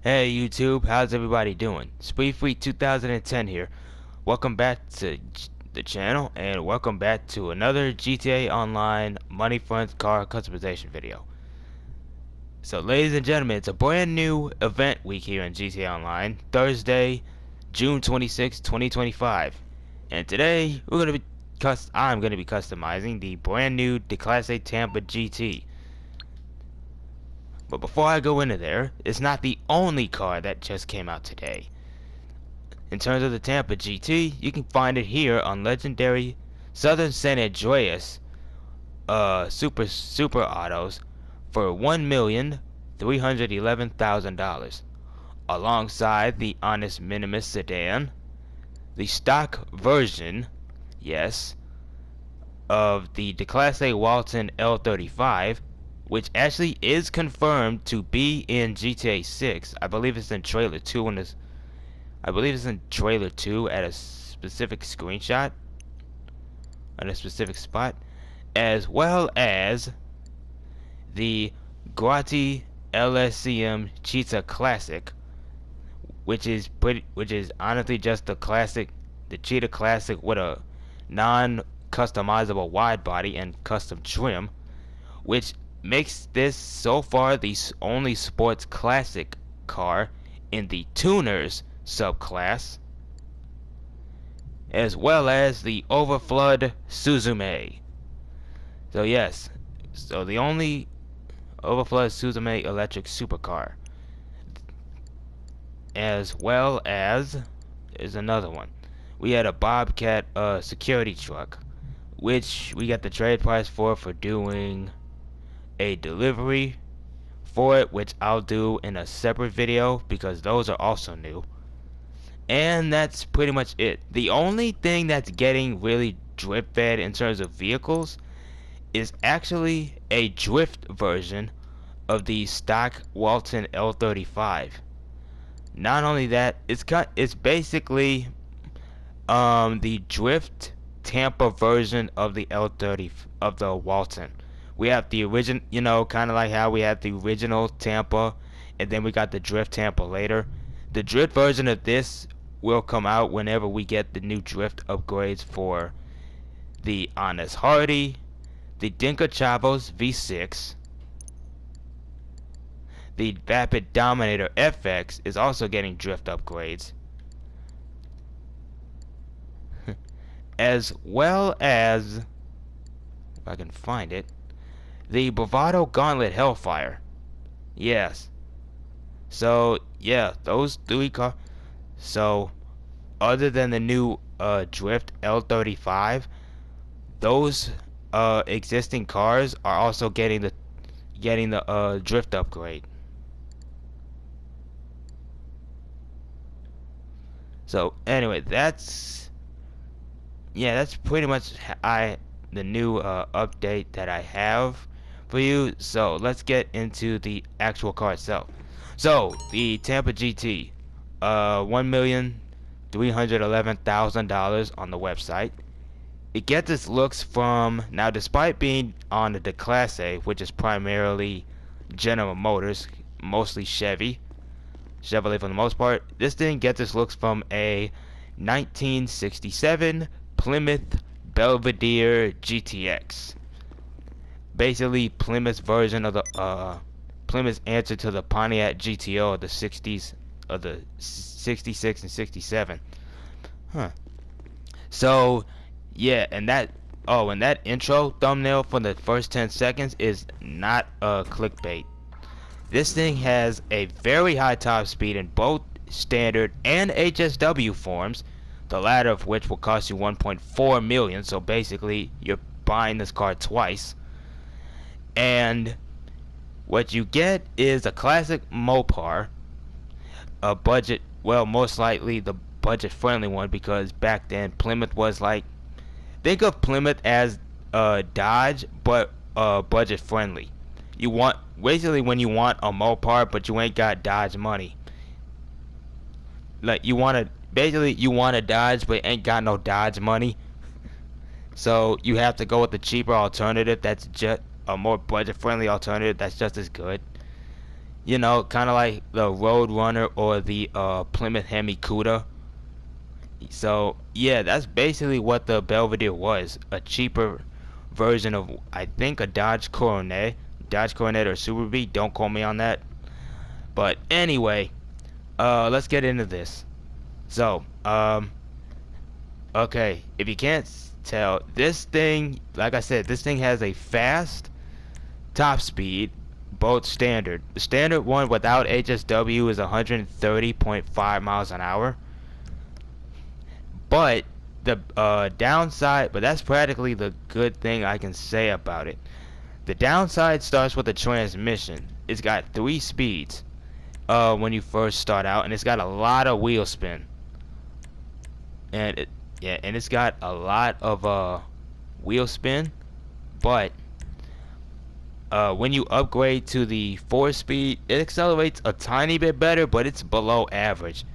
Hey YouTube, how's everybody doing? Free 2010 here. Welcome back to the channel and welcome back to another GTA Online Money Front car customization video. So ladies and gentlemen, it's a brand new event week here in GTA Online, Thursday, June 26, 2025. And today I'm going to be customizing the brand new Declasse Tampa GT. But before I go into there, it's not the only car that just came out today. In terms of the Tampa GT, you can find it here on legendary Southern San Andreas super autos for $1,311,000, alongside the Honest Minimus sedan, the stock version, yes, of the Declasse Walton L35, which actually is confirmed to be in GTA 6. I believe it's in trailer 2 at a specific screenshot on a specific spot, as well as the Guati LSCM Cheetah Classic, which is honestly just the Cheetah Classic with a non-customizable wide body and custom trim, which makes this so far the only sports classic car in the tuners subclass, as well as the Overflood Suzume. So yes, so the only Overflood Suzume electric supercar, as well as is another one. We had a Bobcat security truck, which we got the trade price for doing a delivery for it, which I'll do in a separate video because those are also new. And that's pretty much it. The only thing that's getting really drift fed in terms of vehicles is actually a drift version of the stock Walton L35. Not only that, it's basically the drift Tampa version of the L30 of the Walton. We have the original, kind of like how we had the original Tampa, and then we got the drift Tampa later. The drift version of this will come out whenever we get the new drift upgrades for the Honest Hardy, the Dinka Chavos V6, the Vapid Dominator FX is also getting drift upgrades, as well as, if I can find it, the Bravado Gauntlet Hellfire. Yes. So yeah, those three cars. So other than the new Drift L35, those existing cars are also getting the drift upgrade. So anyway, that's pretty much the new update that I have for you. So let's get into the actual car itself. So the Tampa GT, $1,311,000 on the website. It gets its looks from, now despite being on the Declasse, which is primarily General Motors, mostly Chevrolet for the most part, this thing gets its looks from a 1967 Plymouth Belvedere GTX. Basically Plymouth's version of the Plymouth's answer to the Pontiac GTO of the 60s, of the 66 and 67. So yeah, and that intro thumbnail for the first 10 seconds is not clickbait. This thing has a very high top speed in both standard and HSW forms, the latter of which will cost you 1.4 million, so basically you're buying this car twice. And what you get is a classic Mopar, a budget, well, most likely the budget friendly one, because back then Plymouth was like, think of Plymouth as Dodge, but budget friendly. You want, basically when you want a Mopar but you ain't got Dodge money, like you want a Dodge but ain't got no Dodge money, so you have to go with the cheaper alternative that's just a more budget friendly alternative that's just as good. You know, kind of like the Roadrunner or the Plymouth Hemi Cuda. So yeah, that's basically what the Belvedere was. A cheaper version of, I think, a Dodge Coronet or Super B. Don't quote me on that. But anyway, let's get into this. So, okay, if you can't tell, this thing, like I said, this thing has a fast top speed, both standard. The standard one without HSW is 130.5 miles an hour. But the downside, but that's practically the good thing I can say about it. The downside starts with the transmission. It's got 3 speeds when you first start out, and it's got a lot of wheel spin. And it's got a lot of wheel spin, but when you upgrade to the 4 speed, it accelerates a tiny bit better, but it's below average.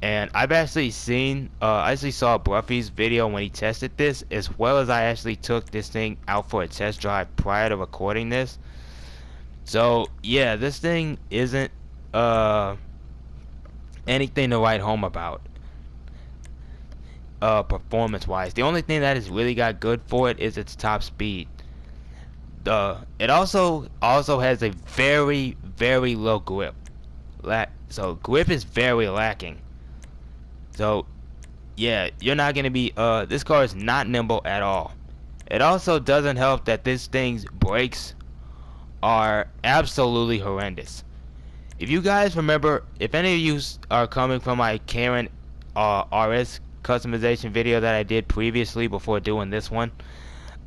And I've actually seen, I actually saw Bruffy's video when he tested this, as well as I actually took this thing out for a test drive prior to recording this. So yeah, this thing isn't anything to write home about, performance wise. The only thing that has really got good for it is its top speed. It also has a very low grip. So grip is very lacking. So yeah, you're not gonna be this car is not nimble at all. It also doesn't help that this thing's brakes are absolutely horrendous. If you guys remember, if any of you are coming from my Karen RS customization video that I did previously before doing this one,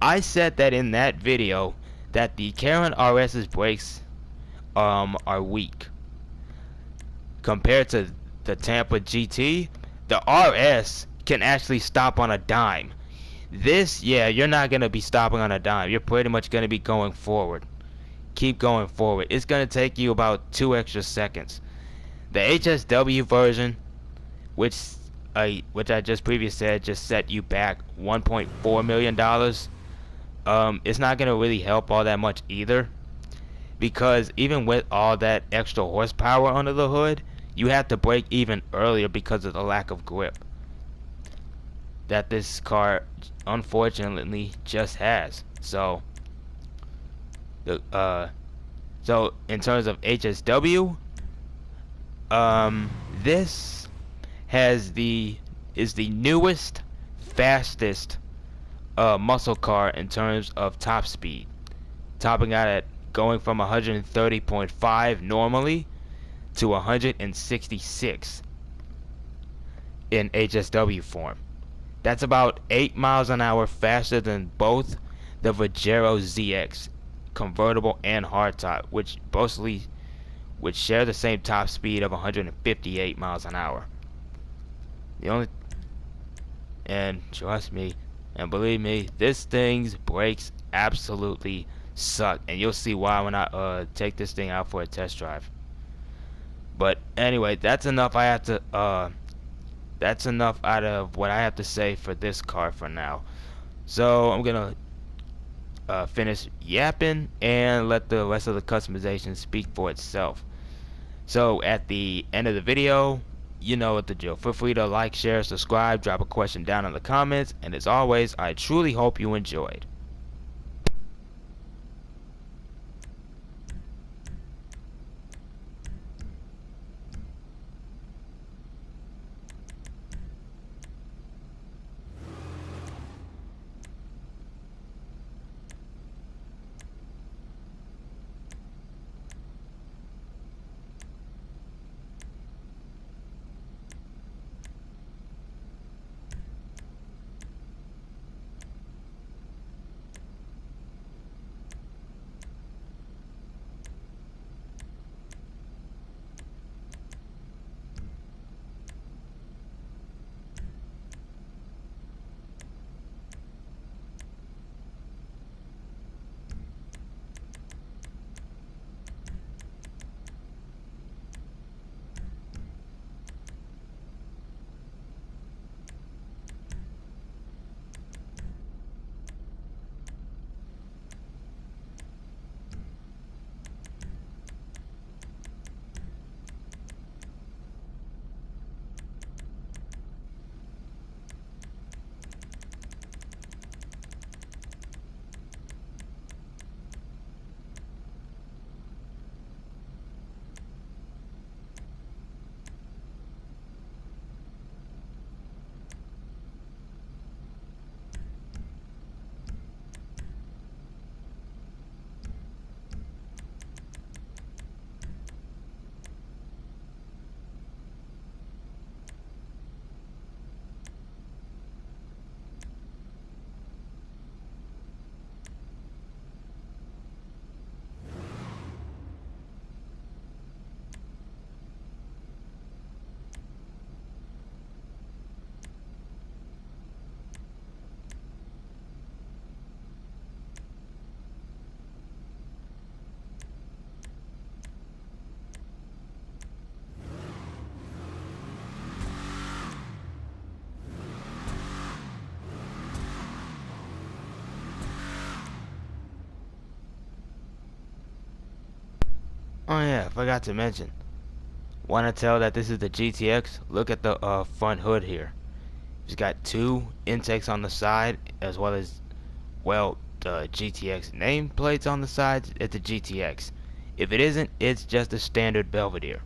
I said that in that video that the Karen RS's brakes are weak compared to the Tampa GT. The RS can actually stop on a dime. This, yeah, you're not gonna be stopping on a dime. You're pretty much gonna be going forward. Keep going forward. It's gonna take you about 2 extra seconds. The HSW version, which I just previously said, just set you back $1.4 million. It's not gonna really help all that much either, because even with all that extra horsepower under the hood, you have to brake even earlier because of the lack of grip that this car unfortunately just has. So so in terms of HSW, this is the newest, fastest muscle car in terms of top speed, topping out at going from 130.5 normally to 166 in HSW form. That's about 8 miles an hour faster than both the Vajero ZX convertible and hardtop, which share the same top speed of 158 miles an hour. And trust me and believe me, this thing's brakes absolutely suck, and you'll see why when I take this thing out for a test drive. But anyway, that's enough. That's enough out of what I have to say for this car for now. So I'm gonna finish yapping and let the rest of the customization speak for itself. So at the end of the video, you know what to do. Feel free to like, share, subscribe, drop a question down in the comments, and as always, I truly hope you enjoyed. Oh yeah, forgot to mention. Want to tell that this is the GTX? Look at the front hood here. It's got two intakes on the side, as well as, well, the GTX nameplates on the sides. It's a GTX. If it isn't, it's just a standard Belvedere.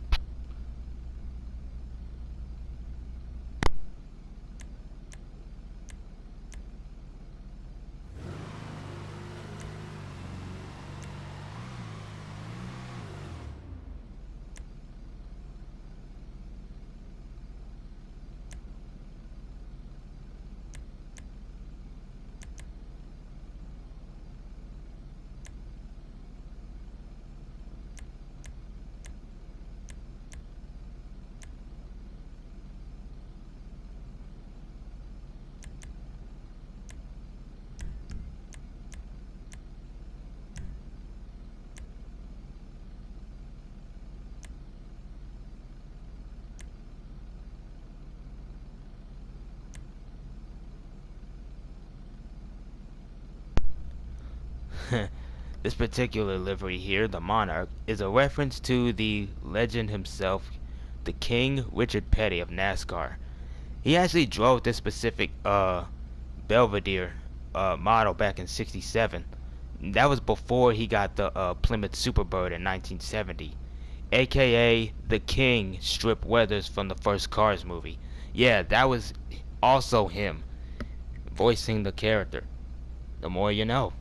This particular livery here, the Monarch, is a reference to the legend himself, the King Richard Petty of NASCAR. He actually drove this specific Belvedere model back in '67. That was before he got the Plymouth Superbird in 1970, aka the King Strip Weathers from the first Cars movie. Yeah, that was also him voicing the character. The more you know.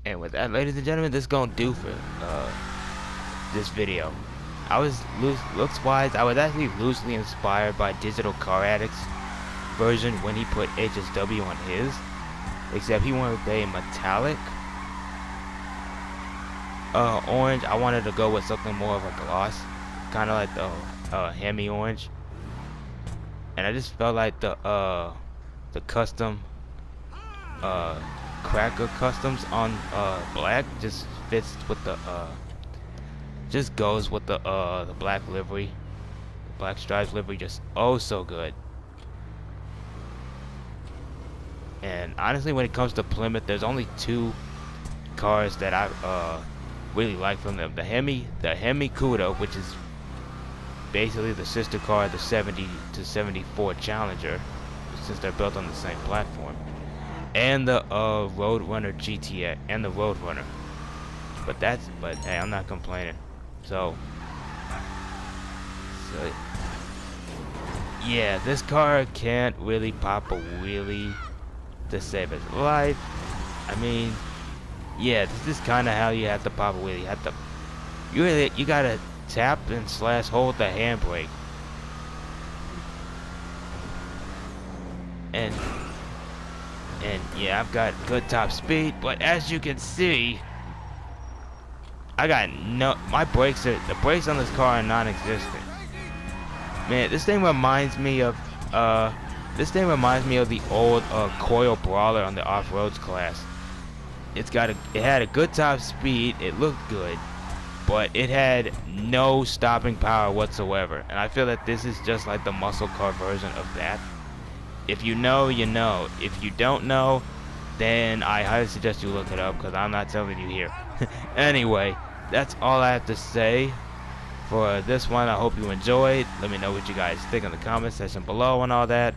And with that, ladies and gentlemen, this is gonna do for this video. Looks wise, I was actually loosely inspired by Digital Car Addict's version when he put HSW on his. except he went with a metallic orange. I wanted to go with something more of a gloss, kind of like the Hemi orange, and I just felt like the custom cracker customs on black just fits with the just goes with the black livery. The black stripes livery just oh so good. And honestly, when it comes to Plymouth, there's only two cars that I really like from them. The Hemi Cuda, which is basically the sister car of the 70 to 74 Challenger, since they're built on the same platform, and the Roadrunner GTX and the Roadrunner. But hey, I'm not complaining. So yeah, this car can't really pop a wheelie to save its life. I mean, yeah, this is kind of how you have to pop a wheelie. You gotta tap and slash hold the handbrake, and yeah, I've got good top speed, but as you can see, the brakes on this car are non-existent. Man, this thing reminds me of the old coil brawler on the off-roads class. It had a good top speed, it looked good, but it had no stopping power whatsoever. And I feel that this is just like the muscle car version of that. If you know, you know. If you don't know, then I highly suggest you look it up, because I'm not telling you here. Anyway, that's all I have to say for this one. I hope you enjoyed. Let me know what you guys think in the comment section below and all that.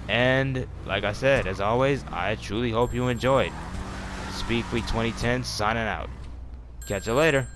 And like I said, as always, I truly hope you enjoyed. Speed Free 2010 signing out. Catch you later.